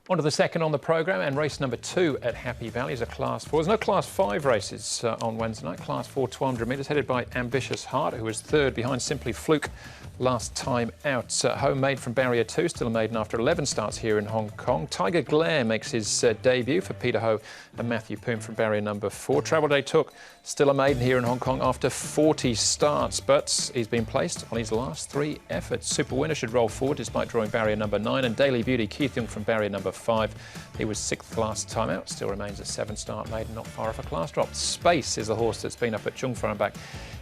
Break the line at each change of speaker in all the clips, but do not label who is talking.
On to the second on the programme, and race number 2 at Happy Valley is a Class 4. There's no Class 5 races on Wednesday night. Class 4 1200 metres, headed by Ambitious Heart, who was third behind Simply Fluke last time out. Homemade from Barrier 2, still a maiden after 11 starts here in Hong Kong. Tiger Glare makes his debut for Peter Ho and Matthew Poom from barrier number 4. Travel Day Took, still a maiden here in Hong Kong after 40 starts, but he's been placed on his last 3 efforts. Super Winner should roll forward despite drawing barrier number 9, and Daily Beauty Keith Young from barrier number 5. He was 6th last time out, still remains a 7-start maiden, not far off a class drop. Space is the horse that's been up at Chung and back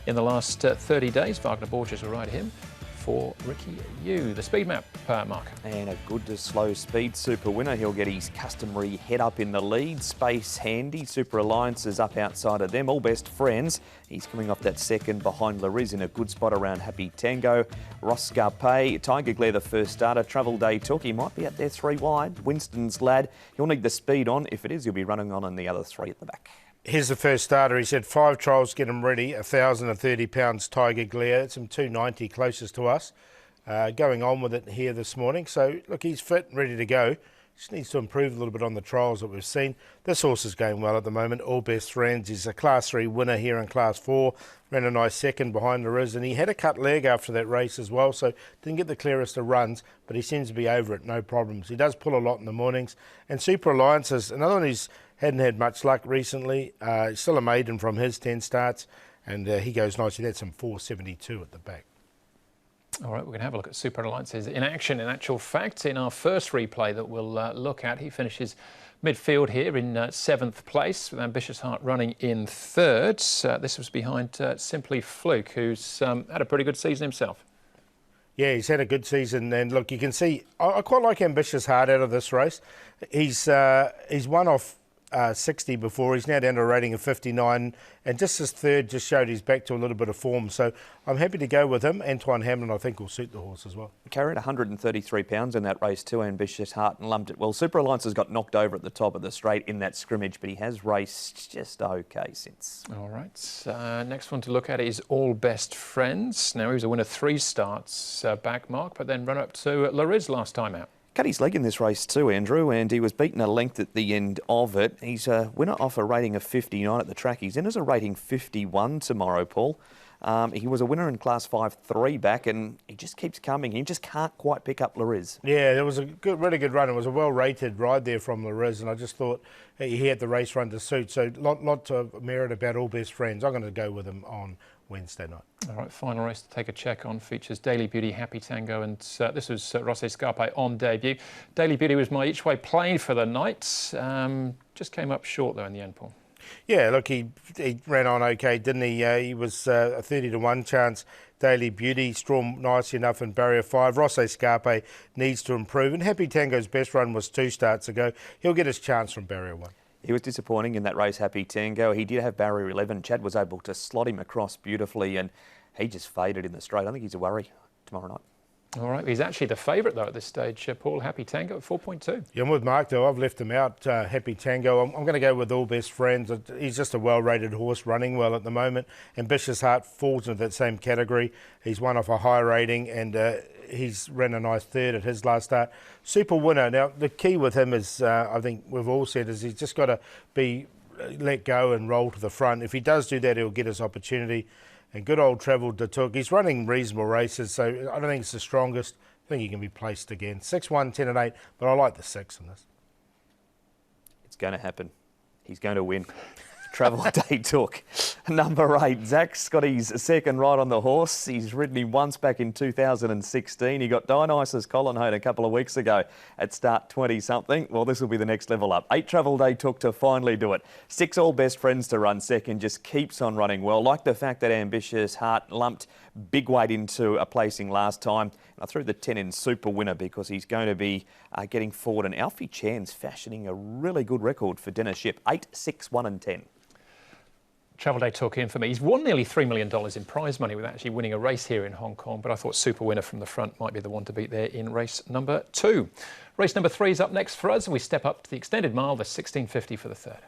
in the last 30 days. Wagner Borges will ride him for Ricky Yu. The speed map, Mark.
And a good to slow speed Super Winner. He'll get his customary head up in the lead. Space Handy. Super Alliance is up outside of them. All Best Friends. He's coming off that second behind Lariz in a good spot around Happy Tango. Roscarpe. Tiger Glare the first starter. Travel Day Took. He might be out there 3 wide. Winston's Lad. He'll need the speed on. If it is, he'll be running on the other 3 at the back.
Here's the first starter. He said 5 trials, get him ready. 1,030 pounds Tiger Glare. It's him 290 closest to us. Going on with it here this morning. So, look, he's fit and ready to go. Just needs to improve a little bit on the trials that we've seen. This horse is going well at the moment. All Best Friends. He's a Class 3 winner here in Class 4. Ran a nice second behind Lariz, and he had a cut leg after that race as well, so didn't get the clearest of runs, but he seems to be over it, no problems. He does pull a lot in the mornings. And Super Alliance is another one who's hadn't had much luck recently. Still a maiden from his 10 starts, and he goes nicely. That's some 472 at the back.
All right, we're going to have a look at Super Alliances in action. In actual fact, in our first replay that we'll look at, he finishes midfield here in 7th place, with Ambitious Heart running in 3rd. This was behind Simply Fluke, who's had a pretty good season himself.
Yeah, he's had a good season, and look, you can see I quite like Ambitious Heart out of this race. He's won off 60 before. He's now down to a rating of 59, and just his 3rd just showed he's back to a little bit of form. So I'm happy to go with him. Antoine Hamlin, I think, will suit the horse as well.
Carried 133 pounds in that race too, Ambitious Heart, and lumped it well. Super Alliance has got knocked over at the top of the straight in that scrimmage, but he has raced just okay since.
All right, next one to look at is All Best Friends. Now, he was a winner 3 starts back, Mark, but then run up to Lariz last time out.
Cut his leg in this race too, Andrew, and he was beaten a length at the end of it. He's a winner off a rating of 59 at the track. He's in as a rating 51 tomorrow, Paul. He was a winner in Class 5-3 back, and he just keeps coming. He just can't quite pick up Lariz.
Yeah, it was a really good run. It was a well-rated ride there from Lariz, and I just thought he had the race run to suit. So lot of merit about All Best Friends. I'm going to go with him on Wednesday night.
All right, final race to take a check on features Daily Beauty, Happy Tango, and this was Roscarpe on debut. Daily Beauty was my each-way plane for the night. Just came up short, though, in the end, Paul.
Yeah, look, he ran on okay, didn't he? He was a 30-1 chance. Daily Beauty, strong nicely enough in barrier 5. Roscarpe needs to improve, and Happy Tango's best run was 2 starts ago. He'll get his chance from barrier 1.
He was disappointing in that race, Happy Tango. He did have barrier 11. Chad was able to slot him across beautifully, and he just faded in the straight. I think he's a worry tomorrow night.
All right, he's actually the favourite, though, at this stage, Paul. Happy Tango at 4.2.
Yeah, I'm with Mark, though. I've left him out, Happy Tango. I'm going to go with All Best Friends. He's just a well-rated horse, running well at the moment. Ambitious Heart falls into that same category. He's won off a high rating, and he's ran a nice 3rd at his last start. Super Winner. Now, the key with him is, I think we've all said, is he's just got to be let go and roll to the front. If he does do that, he'll get his opportunity. And good old Travel Day Took. He's running reasonable races, so I don't think it's the strongest. I think he can be placed again. 6-1, 10 and 8, but I like the 6 in this.
It's going to happen. He's going to win. Travel Day Took. Number 8, Zach's got his second ride on the horse. He's ridden him once back in 2016. He got Dionysus Collinhone a couple of weeks ago at start 20-something. Well, this will be the next level up. 8 Travel Day Took to finally do it. 6 All Best Friends to run second. Just keeps on running well. Like the fact that Ambitious Heart lumped big weight into a placing last time. And I threw the 10 in Super Winner because he's going to be getting forward. And Alfie Chan's fashioning a really good record for Dennis Ship. 8, 6, 1 and 10.
Travel Day Took in for me. He's won nearly $3 million in prize money with actually winning a race here in Hong Kong, but I thought Super Winner from the front might be the one to beat there in race number 2. Race number 3 is up next for us, and we step up to the extended mile, the 1650 for the 3rd.